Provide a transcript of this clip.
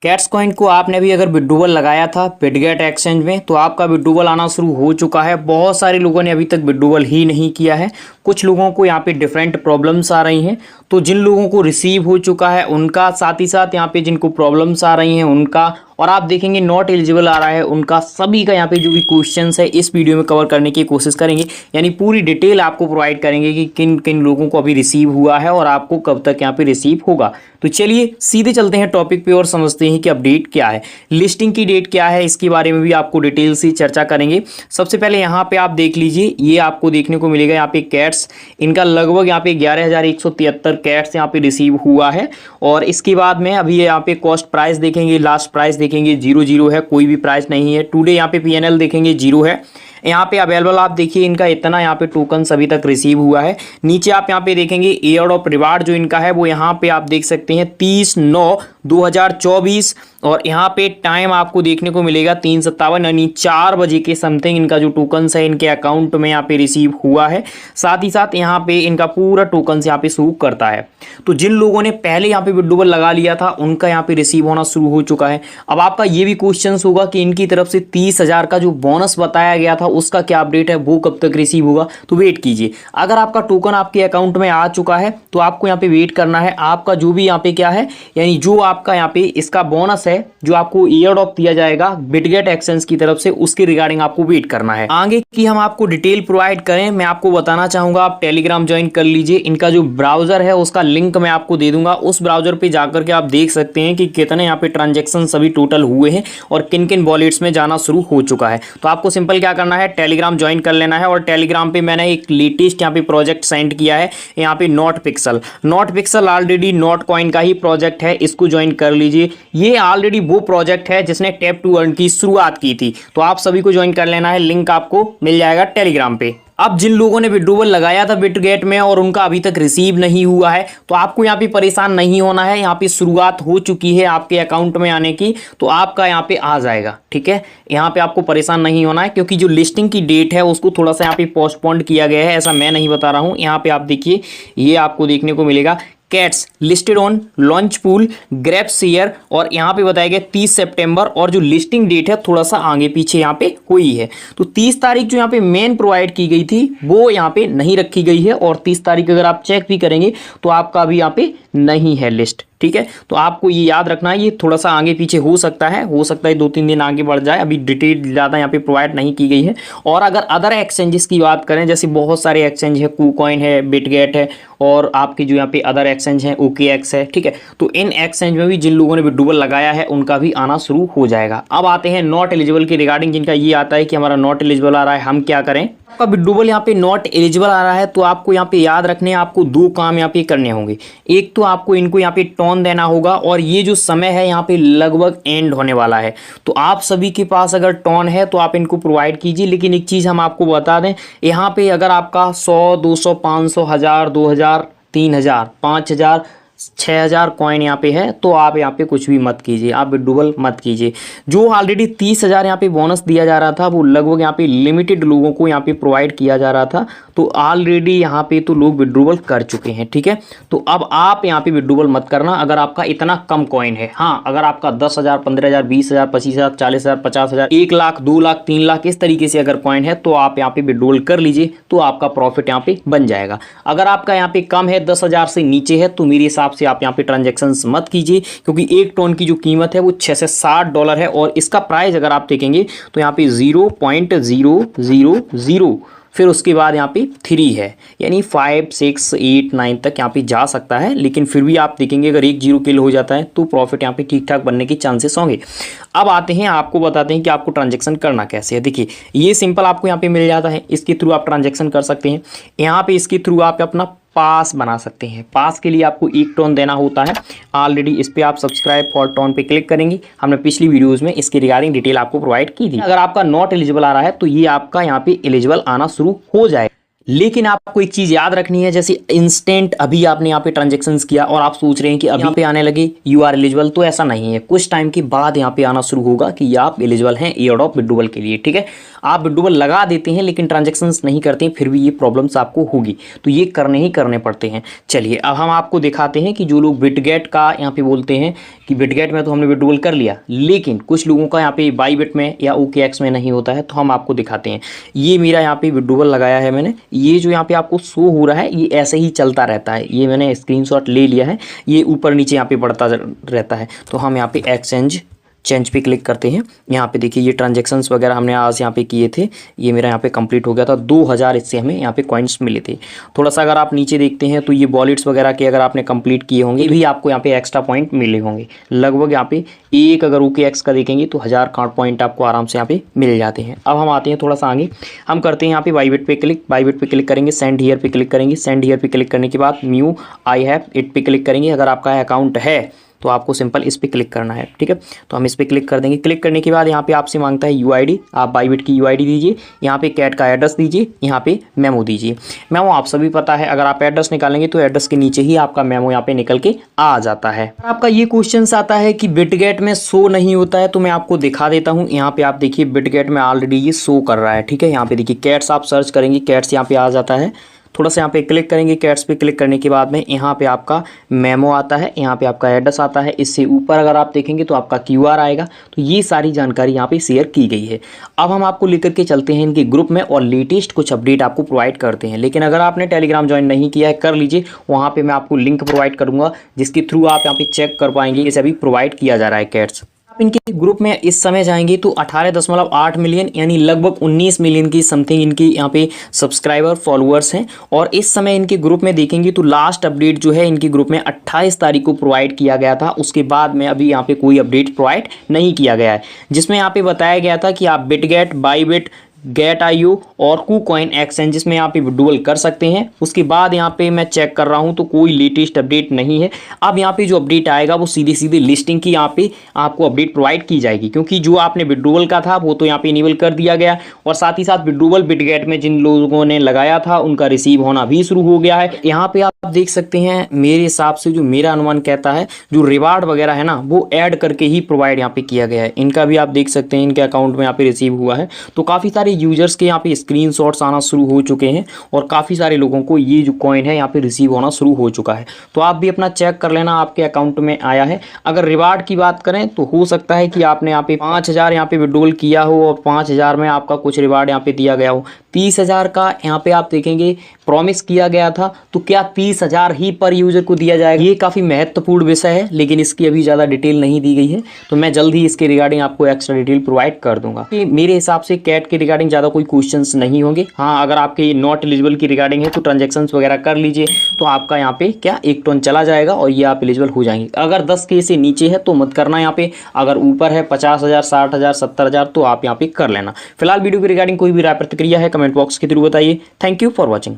Cats coin को आपने भी अगर विड्रॉवल लगाया था बिटगेट एक्सचेंज में तो आपका विड्रॉवल आना शुरू हो चुका है। बहुत सारे लोगों ने अभी तक विड्रॉवल ही नहीं किया है। कुछ लोगों को यहाँ पे डिफरेंट प्रॉब्लम्स आ रही हैं, तो जिन लोगों को रिसीव हो चुका है उनका, साथ ही साथ यहाँ पे जिनको प्रॉब्लम्स आ रही हैं उनका, और आप देखेंगे नॉट एलिजिबल आ रहा है उनका, सभी का यहाँ पे जो भी क्वेश्चंस है इस वीडियो में कवर करने की कोशिश करेंगे। यानी पूरी डिटेल आपको प्रोवाइड करेंगे कि किन किन लोगों को अभी रिसीव हुआ है और आपको कब तक यहाँ पे रिसीव होगा। तो चलिए सीधे चलते हैं टॉपिक पे और समझते हैं कि अपडेट क्या है, लिस्टिंग की डेट क्या है, इसके बारे में भी आपको डिटेल से चर्चा करेंगे। सबसे पहले यहाँ पे आप देख लीजिए, ये आपको देखने को मिलेगा यहाँ पे कैट्स, इनका लगभग यहाँ पे 11,173 कैट्स यहाँ पे रिसीव हुआ है। और इसके बाद में अभी यहाँ पे कॉस्ट प्राइस देखेंगे, लास्ट प्राइस देखेंगे 0 है, कोई भी प्राइस नहीं है। टुडे यहाँ पे PNL देखेंगे 0 है। यहाँ पे अवेलेबल आप देखिए इनका इतना यहाँ पे टोकन अभी तक रिसीव हुआ है। नीचे आप यहाँ पे देखेंगे एयर ऑफ रिवार्ड जो इनका है वो यहाँ पे आप देख सकते हैं 30/9/2024, और यहाँ पे टाइम आपको देखने को मिलेगा 3:57 यानी 4 बजे के समथिंग इनका जो टोकन्स है इनके अकाउंट में यहाँ पे रिसीव हुआ है। साथ ही साथ यहाँ पे इनका पूरा टोकन्स यहाँ पे शो करता है। तो जिन लोगों ने पहले यहाँ पे विड्रॉवल लगा लिया था उनका यहाँ पे रिसीव होना शुरू हो चुका है। अब आपका ये भी क्वेश्चन होगा कि इनकी तरफ से 30,000 का जो बोनस बताया गया था उसका क्या अपडेट है, वो कब तक रिसीव होगा। तो वेट कीजिए, अगर आपका टोकन आपके अकाउंट में आ चुका है तो आपको यहाँ पे वेट करना है। आपका जो भी यहाँ पे क्या है, यानी जो आपका यहाँ पे इसका बोनस है जो आपको एयर ड्रॉप दिया जाएगा बिटगेट एक्सचेंज की तरफ से, उसके रिगार्डिंग आपको वेट करना है। आगे की हम आपको डिटेल प्रोवाइड करें, मैं आपको बताना चाहूंगा आप टेलीग्राम ज्वाइन कर लीजिए। इनका जो ब्राउजर है उसका लिंक मैं आपको दे दूंगा, उस ब्राउजर पे जाकर के आप देख सकते हैं कि कितने यहाँ पे ट्रांजेक्शन सभी टोटल हुए हैं और किन किन वॉलेट्स में जाना शुरू हो चुका है। तो आपको सिंपल क्या करना है, टेलीग्राम ज्वाइन कर लेना है। और टेलीग्राम पे मैंने एक लेटेस्ट यहाँ पे प्रोजेक्ट सेंड किया है, यहाँ पे not pixel already not coin का ही प्रोजेक्ट है, इसको ज्वाइन कर लीजिए। ये ऑलरेडी वो प्रोजेक्ट है जिसने टैप टू अर्न की शुरुआत की थी, तो आप सभी को ज्वाइन कर लेना है। लिंक आपको मिल जाएगा टेलीग्राम पे। अब जिन लोगों ने विड्रॉवल लगाया था बिटगेट में और उनका अभी तक रिसीव नहीं हुआ है, तो आपको यहाँ पे परेशान नहीं होना है। यहाँ पे शुरुआत हो चुकी है आपके अकाउंट में आने की, तो आपका यहाँ पे आ जाएगा, ठीक है। यहाँ पे आपको परेशान नहीं होना है, क्योंकि जो लिस्टिंग की डेट है उसको थोड़ा सा यहाँ पे पोस्टपोन्ड किया गया है, ऐसा मैं नहीं बता रहा हूँ। यहाँ पे आप देखिए, ये आपको देखने को मिलेगा cats listed on launch pool grab share, और यहाँ पे बताया गया 30 सितंबर, और जो लिस्टिंग डेट है थोड़ा सा आगे पीछे यहाँ पे हुई है। तो 30 तारीख जो यहाँ पे मेन प्रोवाइड की गई थी वो यहाँ पे नहीं रखी गई है, और 30 तारीख अगर आप चेक भी करेंगे तो आपका अभी यहाँ पे नहीं है लिस्ट, ठीक है। तो आपको ये याद रखना है, ये थोड़ा सा आगे पीछे हो सकता है 2-3 दिन आगे बढ़ जाए, अभी डिटेल ज़्यादा यहाँ पे प्रोवाइड नहीं की गई है। और अगर अदर एक्सचेंजेस की बात करें, जैसे बहुत सारे एक्सचेंज है, KuCoin है, बिटगेट है, और आपके जो यहाँ पे अदर एक्सचेंज है OKX है, ठीक है। तो इन एक्सचेंज में भी जिन लोगों ने विड्रॉवल लगाया है उनका भी आना शुरू हो जाएगा। अब आते हैं नॉट एलिजिबल के रिगार्डिंग, जिनका ये आता है कि हमारा नॉट एलिजिबल आ रहा है, हम क्या करें। आपका विड्रॉवल यहाँ पे नॉट एलिजिबल आ रहा है, तो आपको यहाँ पे याद रखने हैं, आपको 2 काम यहाँ पे करने होंगे। एक तो आपको इनको यहाँ पे टोन देना होगा, और ये जो समय है यहाँ पे लगभग एंड होने वाला है, तो आप सभी के पास अगर टोन है तो आप इनको प्रोवाइड कीजिए। लेकिन एक चीज़ हम आपको बता दें, यहाँ पे अगर आपका 100, 200, 500, 1000, 2000, 3000, 5000, 6000 कॉइन यहाँ पे है, तो आप यहाँ पे कुछ भी मत कीजिए, आप विड्रॉवल मत कीजिए। जो ऑलरेडी 30,000 यहाँ पे बोनस दिया जा रहा था वो लगभग यहाँ पे लिमिटेड लोगों को यहाँ पे प्रोवाइड किया जा रहा था, तो ऑलरेडी यहाँ पे तो लोग विड्रॉवल कर चुके हैं, ठीक है। तो अब आप यहाँ पे विड्रॉवल मत करना अगर आपका इतना कम कॉइन है। हाँ, अगर आपका 10,000, 15,000, 20,000, 25,000, 40,000, 50,000, 1 लाख, 2 लाख, 3 लाख इस तरीके से अगर कॉइन है तो आप यहाँ पे विड्रॉवल कर लीजिए, तो आपका प्रॉफिट यहाँ पे बन जाएगा। अगर आपका यहाँ पे कम है, 10,000 से नीचे है, तो मेरे हिसाब से आप यहाँ पे ट्रांजैक्शंस मत कीजिए, क्योंकि एक टोन की जो कीमत है वो $6 से $7 है, और इसका प्राइस अगर आप देखेंगे तो यहाँ पे 0.000, फिर उसके बाद यहाँ पे 3 है, यानी 5, 6, 8, 9 तक यहाँ पे जा सकता है। लेकिन फिर भी आप देखेंगे अगर 1 0 किल हो जाता है तो प्रॉफिट यहाँ पे ठीक ठाक बनने के चांसेस होंगे। अब आते हैं, आपको बताते हैं कि आपको ट्रांजैक्शन करना कैसे है। देखिए, ये सिंपल आपको यहाँ पे मिल जाता है, इसके थ्रू आप ट्रांजैक्शन कर सकते हैं। यहाँ पे इसके थ्रू आप अपना पास बना सकते हैं। पास के लिए आपको 1 टोन देना होता है। ऑलरेडी इस पे आप सब्सक्राइब फॉर टोन पे क्लिक करेंगे, हमने पिछली वीडियोस में इसके रिगार्डिंग डिटेल आपको प्रोवाइड की थी। अगर आपका नॉट एलिजिबल आ रहा है तो ये आपका यहाँ पे एलिजिबल आना शुरू हो जाएगा। लेकिन आपको एक चीज याद रखनी है, जैसे इंस्टेंट अभी आपने यहाँ पे ट्रांजेक्शन्स किया और आप सोच रहे हैं कि अभी यहाँ पे आने लगे यू आर एलिजिबल, तो ऐसा नहीं है। कुछ टाइम के बाद यहाँ पे आना शुरू होगा कि आप एलिजिबल हैं एयरड्रॉप विड्रॉवल के लिए, ठीक है। आप विड्रॉवल लगा देते हैं लेकिन ट्रांजेक्शन्स नहीं करते हैं, फिर भी ये प्रॉब्लम्स आपको होगी, तो ये करने ही करने पड़ते हैं। चलिए अब हम आपको दिखाते हैं कि जो लोग बिटगेट का यहाँ पे बोलते हैं कि बिटगेट में तो हमने विड्रॉवल कर लिया, लेकिन कुछ लोगों का यहाँ पे बाईबिट में या OKX में नहीं होता है, तो हम आपको दिखाते हैं। ये मेरा यहाँ पे विड्रॉवल लगाया है मैंने, ये जो यहाँ पे आपको शो हो रहा है ये ऐसे ही चलता रहता है, ये मैंने स्क्रीनशॉट ले लिया है, ये ऊपर नीचे यहाँ पे बढ़ता रहता है। तो हम यहाँ पे एक्सचेंज चेंज पे क्लिक करते हैं। यहाँ पे देखिए ये ट्रांजेक्शन्स वगैरह हमने आज यहाँ पे किए थे, ये मेरा यहाँ पे कंप्लीट हो गया था। 2000 इससे हमें यहाँ पे कॉइन्स मिले थे। थोड़ा सा अगर आप नीचे देखते हैं तो ये वॉलेट्स वगैरह के अगर आपने कंप्लीट किए होंगे भी आपको यहाँ पे एक्स्ट्रा पॉइंट मिले होंगे। लगभग यहाँ पे एक अगर OKX का देखेंगे तो 1000 कार्ड पॉइंट आपको आराम से यहाँ पे मिल जाते हैं। अब हम आते हैं थोड़ा सा आगे, हम करते हैं यहाँ पे बाईबिट पे क्लिक, बाईबिट पे क्लिक करेंगे, सेंड हियर पे क्लिक करेंगे, सेंड हियर पे क्लिक करने के बाद न्यू आई हैव इट पे क्लिक करेंगे। अगर आपका अकाउंट है तो आपको सिंपल इस पर क्लिक करना है, ठीक है। तो हम इस पर क्लिक कर देंगे। क्लिक करने के बाद यहाँ पे आपसे मांगता है UID, आप बाईबिट की UID दीजिए, यहाँ पे कैट का एड्रेस दीजिए, यहाँ पे मेमो दीजिए। मेमो आप सभी पता है, अगर आप एड्रेस निकालेंगे तो एड्रेस के नीचे ही आपका मेमो यहाँ पे निकल के आ जाता है। आपका ये क्वेश्चन आता है कि बिटगेट में शो नहीं होता है, तो मैं आपको दिखा देता हूँ। यहाँ पे आप देखिए बिटगेट में ऑलरेडी ये शो कर रहा है, ठीक है। यहाँ पे देखिए कैट्स आप सर्च करेंगे, कैट्स यहाँ पे आ जाता है। थोड़ा सा यहाँ पे क्लिक करेंगे, कैट्स पे क्लिक करने के बाद में यहाँ पे आपका मेमो आता है, यहाँ पे आपका एड्रेस आता है। इससे ऊपर अगर आप देखेंगे तो आपका QR आएगा। तो ये सारी जानकारी यहाँ पे शेयर की गई है। अब हम आपको लेकर के चलते हैं इनके ग्रुप में और लेटेस्ट कुछ अपडेट आपको प्रोवाइड करते हैं। लेकिन अगर आपने टेलीग्राम ज्वाइन नहीं किया है कर लीजिए, वहाँ पर मैं आपको लिंक प्रोवाइड करूँगा जिसके थ्रू आप यहाँ पे चेक कर पाएंगे। इसे अभी प्रोवाइड किया जा रहा है कैट्स। आप इनके ग्रुप में इस समय जाएंगे तो 18.8 मिलियन यानी लगभग 19 मिलियन की समथिंग इनकी यहाँ पे सब्सक्राइबर फॉलोअर्स हैं। और इस समय इनके ग्रुप में देखेंगे तो लास्ट अपडेट जो है इनके ग्रुप में 28 तारीख को प्रोवाइड किया गया था। उसके बाद में अभी यहाँ पे कोई अपडेट प्रोवाइड नहीं किया गया है, जिसमें यहाँ पे बताया गया था कि आप बिटगेट, बाईबिट, Get.io और KuCoin एक्सचेंजेस में यहाँ पे विड्रॉवल कर सकते हैं। उसके बाद यहाँ पे मैं चेक कर रहा हूँ तो कोई लेटेस्ट अपडेट नहीं है। अब यहाँ पे जो अपडेट आएगा वो सीधे सीधे लिस्टिंग की यहाँ पे आपको अपडेट प्रोवाइड की जाएगी, क्योंकि जो आपने विड्रॉवल का था वो तो यहाँ पे इनेबल कर दिया गया और साथ ही साथ विड्रॉवल बिटगेट में जिन लोगों ने लगाया था उनका रिसीव होना भी शुरू हो गया है। यहाँ पे आप देख सकते हैं, मेरे हिसाब से जो मेरा अनुमान कहता है जो रिवार्ड वगैरह है ना वो ऐड करके ही प्रोवाइड यहाँ पे किया गया है। इनका भी आप देख सकते हैं इनके अकाउंट में यहाँ पे रिसीव हुआ है। तो काफ़ी सारे यूजर्स के यहाँ पे स्क्रीनशॉट्स आना शुरू हो चुके हैं और काफ़ी सारे लोगों को ये जो कॉइन है यहाँ पे रिसीव होना शुरू हो चुका है। तो आप भी अपना चेक कर लेना आपके अकाउंट में आया है। अगर रिवार्ड की बात करें तो हो सकता है कि आपने यहाँ पे 5000 यहाँ पे विड्रॉवल किया हो और 5000 में आपका कुछ रिवार्ड यहाँ पे दिया गया हो। 30,000 का यहाँ पे आप देखेंगे प्रॉमिस किया गया था, तो क्या 30,000 ही पर यूजर को दिया जाएगा? ये काफ़ी महत्वपूर्ण विषय है, लेकिन इसकी अभी ज़्यादा डिटेल नहीं दी गई है। तो मैं जल्द ही इसके रिगार्डिंग आपको एक्स्ट्रा डिटेल प्रोवाइड कर दूंगा। कि मेरे हिसाब से कैट के रिगार्डिंग ज़्यादा कोई क्वेश्चंस नहीं होंगे। हाँ, अगर आपके नॉट एलिजिबल की रिगार्डिंग है तो ट्रांजेक्शन्स वगैरह कर लीजिए, तो आपका यहाँ पे क्या 1 टन चला जाएगा और ये आप एलिजिबल हो जाएंगे। अगर 10K से नीचे है तो मत करना यहाँ पे, अगर ऊपर है 50,000, 60,000, 70,000 तो आप यहाँ पे कर लेना। फिलहाल वीडियो के रिगार्डिंग कोई भी राय प्रतिक्रिया है कमेंट बॉक्स के थ्रू बताइए। Thank you for watching.